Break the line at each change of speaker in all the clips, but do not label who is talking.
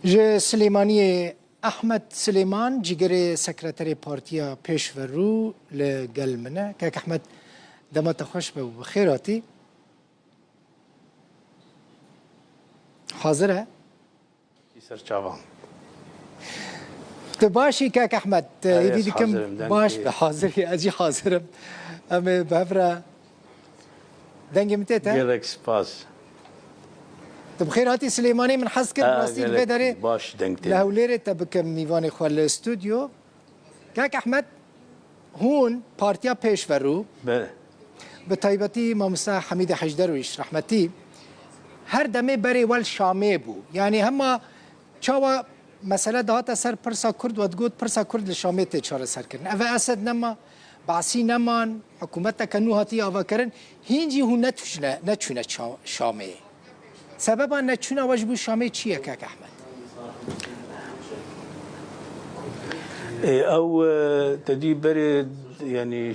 ج سليمانية أحمد سليمان جيجري سكرتاري بارتيا بيشورو لقل منا كاك أحمد دما تخش بخيراتي حاضرة
يسر شعبان
تباشي كاك أحمد يدي كم باش
حاضر
حاضر أجي حاضر أمي بهفرة دنجي متيتا
جيرك سباس
بخيراتي سليماني من حسكر براستيك فيداري
باش دنگتين
لهوليري تبكم ميواني خوال الاستوديو كاك أحمد هون بارتيا بيشورو بتایبەتی مامۆستا حەمیدە حەجدەرویش رحمەتی هەر دەمێ بەرێ وەل شامێ بوو یعنی هەمە چاوە مەسەلە داهاتە سەر پرسا کورد و دگوت پرسا کورد لە شامێ تێ چارەسەرکردن ئەڤە ئەسەد نەما باسی نەمان حکوومەتەکە نو هاتی ئاڤاکردن هینجی هون نەچوونە شامێ سەبەبان نەچوونە وەش بوو شامێ چییە کاک ئەحمەد
او تدي بري يعني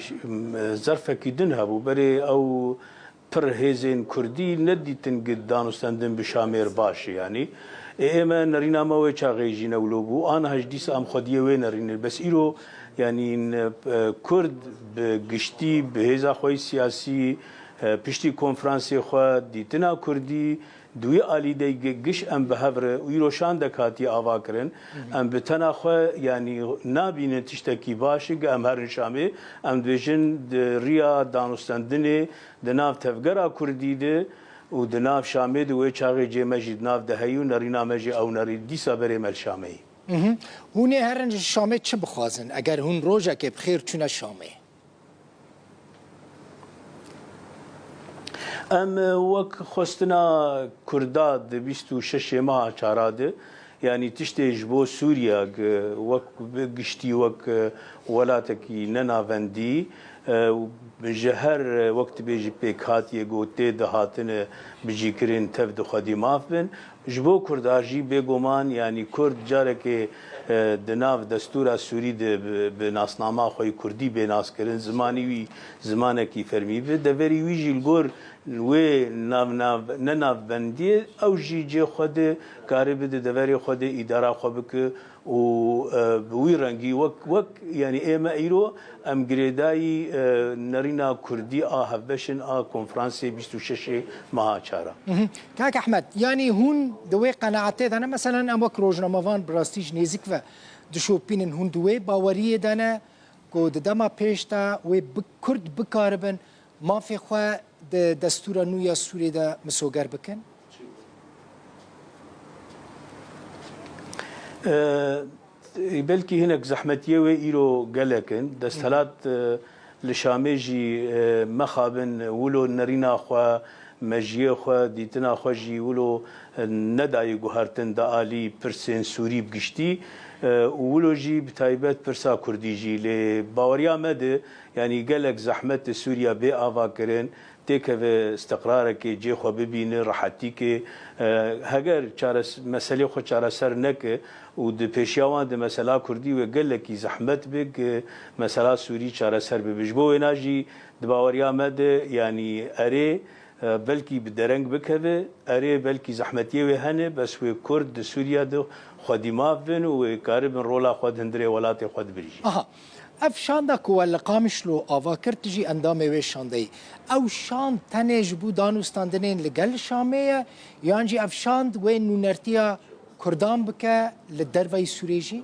ظرفك يدنها بو بري او پر هيزين كردي ندي تنقد دانوستاندن بشامير باش يعني اما نرينا ما وي چاغيجين اولوبو انا هجديس ام خديه وين نرين بس ايرو يعني كرد بگشتي بهزا خوي سياسي پشتي كونفرانسي خو ديتنا كردي دوی آلیده گش ام بهور ویروشان دکاتی آوا کرن ام بتنا خو یعنی نابین تشتکی باشه که ام هر شامه ام دویجن ریا دانوستندنه دناف تفگرا کردی ده و دناف شامه دوی چاقی جمعی دناف دهیو نرینا مجی او نری دیسا بره مل شامه
هونه هرنج شامه چه بخوازن اگر هون روزه که بخیر چونه شامه
ام وك خستنا كرداد 26 ماه چاراده يعني تشتيج بو سوريا وك گشتي وك ولاتكي نناوندي جهر وقت بيجي بيكات يگوتي دهاتن بيجي كرين تفد خدي مافن جبو كرداجي بيگومان يعني كرد جارك دناف دستور سوري بناسنامه خوي كردي بناس كرن زماني وي زمانكي فرمي دوري ويجي الگور وی ناف بندی او جی خود کاری بده دوری خود اداره خود که و بوی رنگی وک یعنی اما ایرو ام گریدای نرینا کردی هفبشن کنفرانسی 26 ماه چارا
کاک احمد یعنی هون دوی قناعته دانه مثلا ام وک روزنامه‌وان براستیج نزیک و دشوپینن هون دوی باوریه دانه کو دما پیشتا و کرد بکاربن ما في خو دستور نویا سوری دا مسوگر بکن
بلكي هناك زحمتيه ويرو قالكن دستلات لشاميجي مخابن ولو نرينا خو مجيه خو ديتنا خو جي ولو نداي جوهرتن دا علي برسن سوري بگشتي ولو جي بتايبت برسا كرديجي لباوريا مد يعني قالك زحمه سوريا بي افا كرن تيكف استقرارك جي خو ببين راحتيك هاجر چارس مساله خو چارسر نك و د پېشاوان د مسله کردی و قالك زحمت بك مسله سوري چارسر ببجبو اناجي د باوريا مد يعني اري بلكي بدرنگ بكبه اري بلكي زحمتيه وهنه بس و كرد سوريا دو خدمافن و قارب رولا خود هندري ولات خود بريجي
افشاندك ولا قامشلو افاكر تجي اندامي وي شاندي او شان تنج بو دانوستاندنين لقل شاميه يانجي افشاند وين نونرتيا كردان بك للدرفي سوريجي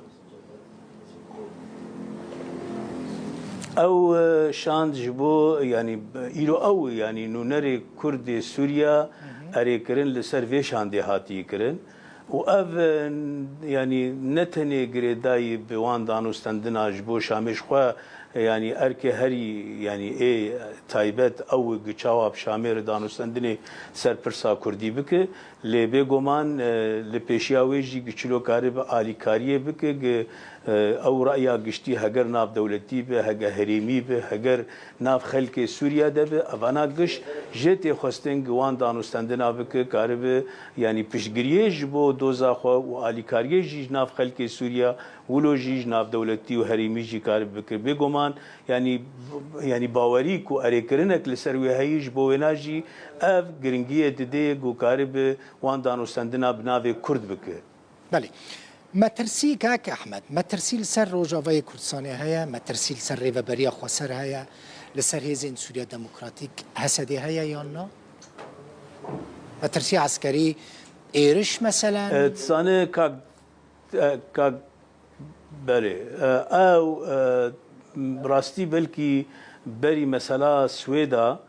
او شاند جبو يعني ايرو او يعني نونري كرد سوريا اري كرن لسر شاندي هاتي كرن واف يعني نتني جريداي بوان دانوستندنا جبو شامش خو يعني اركي هري يعني اي تايبت او گچاواب شامر دانوستندني سر پرسا كردي بك لي بيگومان لپيشياوي جي گچلو قارب علي كاريه بك او رايا گشتي هگر ناف دولتي به هگر هريمي به هگر ناف خلق سوريا ده به اوانا گش جتي خوستن گوان دانوستندنا بك قارب يعني پشگريه جبو دوزا خو و علي كاريه جي ناف خلق سوريا ولو جي ناف دولتي و هريمي جي قارب بك بيگومان يعني باوريك و اريكرنك لسروي هيج بويناجي اف گرنگيه ددي گو قارب وان دانوستندنا بناوي كرد بك
بله مترسی کاک احمد مترسی لسر روجاوای کردستانی هیا مترسی لسر ریوبریا خواسر هیا لسر هیزین سوریا دموکراتیک حسدی هیا یا نه مترسی عسکری ایرش مثلا
تسانه کاک بله او راستی بلکی بری مثلا سویدا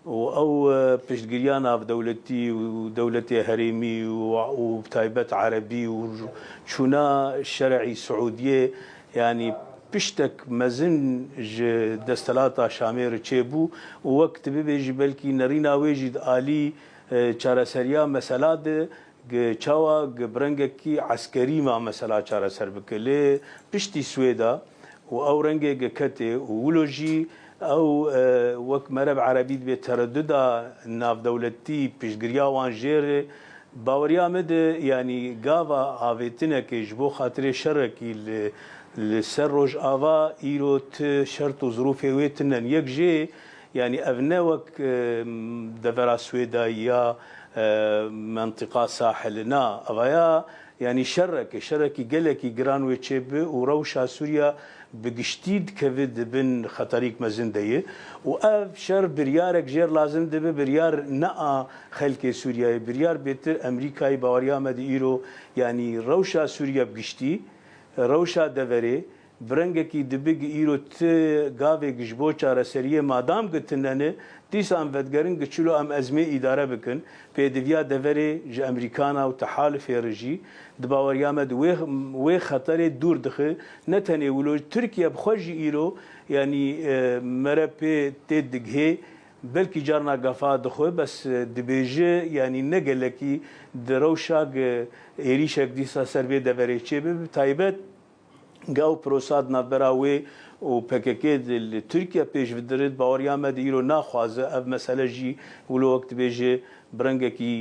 او پشتگیریان اف دولتی و دولت هریمی و تایبت عربی و چونا شرعی سعودیه يعني پشتک مزن دستلاتا شامیر چیبو و وقت ببیجی بلکی نرینا ویجید آلی چارەسەریya mesela de çawa برنگکی عسکری ما mesela çarəسەر bike lê piştî Swêda û ew rengê geketê û wilojî ew wek mereb Erebî bê tereddüda navdewletî piştgiriya wan jêrê baweriya me de yanî gava avêtinekê ji bo xatirê şerekî li ser rojava îro ti şert û zirûfê wê tinen yek jê يعني أبناء وك دفرا سويدايا منطقة ساحلنا أبايا يعني شركي قلكي جران ويتشيب وروشا سوريا بقشتيد كفيد بن خطريك مزندية وأف شر بريارك جير لازم دبي بريار نقا خلك سوريا بريار بيتر أمريكاي باوريا مديرو يعني روشا سوريا بقشتي روشا دفري برنگکی دبیگ ایرو ت گاوی گشبو چارەسەریە مادام گتننه دیسان ودگرن گچلو ام ازمه اداره بکن پیدویا دوري ج امریکانا و تحالف رجی دباوریامد و خطر دور دخه نتنه ولو ترکیه بخوجی ایرو يعني مرپی تدگه بلکی جارنا قفا دخوه بس دبیجه يعني نگلکی دروشاق ایریشک دیسا سربی دوري چه تایبت گاو پروساد نبراوی و پککید ترکیه پیش بدرد باوریا مدیرو نخوازه اف مسئله جی ولو وقت بیجه برنگه کی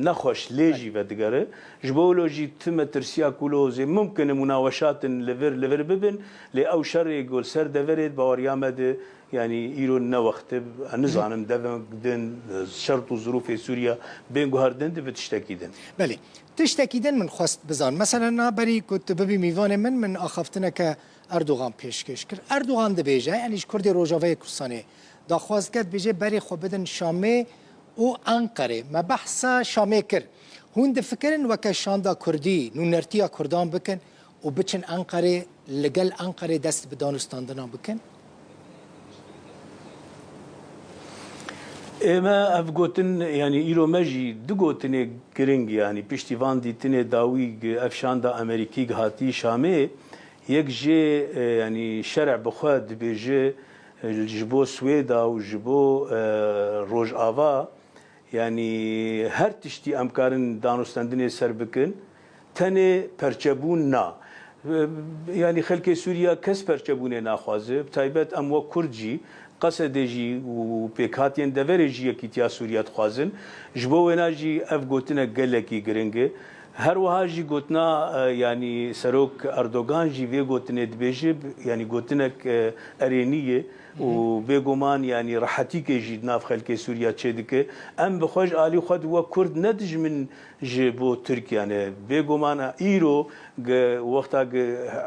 نخوش لیجی ودگره جبولو جی تم ترسیا کولوزه ممکن مناوشات لور ببن لی او شر گل سر دورید باوریا مد يعني إيرو نوقت نزانم دفن شرط وظروف سوريا بين جهردن بتشتكيدن.
بله تشتكيدن من خواست بزان مثلا بري كنت ببي ميوان من أخفتنا كأردوغان بيشكش كر أردوغان دبيجه يعني كردي روجاوي كردستاني دا خواست قد بيجه بري خو بدن شامي و أنقرة ما بحثا شامي كر هون دفكرن وكشاندا كردي نونرتيا كردان بكن وبتشن أنقرة لقل أنقرة دست بدانستاندنا بكن.
اما افغوتن يعني ايرو ماجي دغوتني جرينج يعني بيشتيفان دي تني داوي افشاندا امريكي هاتي شامي يكجي يعني شرع بخواد بيجي الجبو سويدا وجبو روج افا يعني هر تشتي امكارن دانوستاندني سربكن تني پرچبون نا يعني خلق سوريا كس پرچبون ناخوازه بتايبت امو كردجي قصدجي وبيكاتين دفرجي كيتيا سوريا خوازن جبو وناجي اف گوتنا گلكي گرنگه هر وهاجي گوتنا يعني سروك اردوغان جي في گوتنه دبيجي يعني گوتنك ارينيه وبيغومان يعني راحتي كيجي ناف خلك سوريا تشدك ام بخوج علي خد وكرد ندج من جبو تركيا يعني بيغومان ايرو وقتا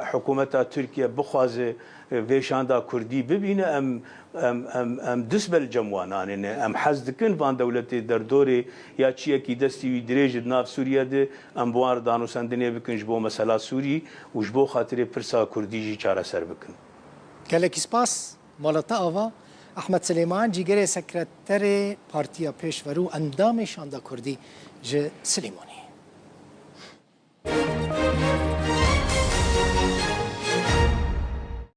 حكومتا تركيا بخوازه ویشاندا کردی ببینه ام دسبل جموانان ام حزدکن وان دولتی در دوره یا چیه کی دستی وی دریج ناف سوریه ده ام بوار دانو سندنه بکن جبو مثلا سوری و جبو خاطر پرسا کردی جی چاره سر بکن.
کلکی سپاس مالتا آوا احمد سلیمان جیگر سکرتر پارتیا پیشورو اندام شاندا کردی ج سلیمان.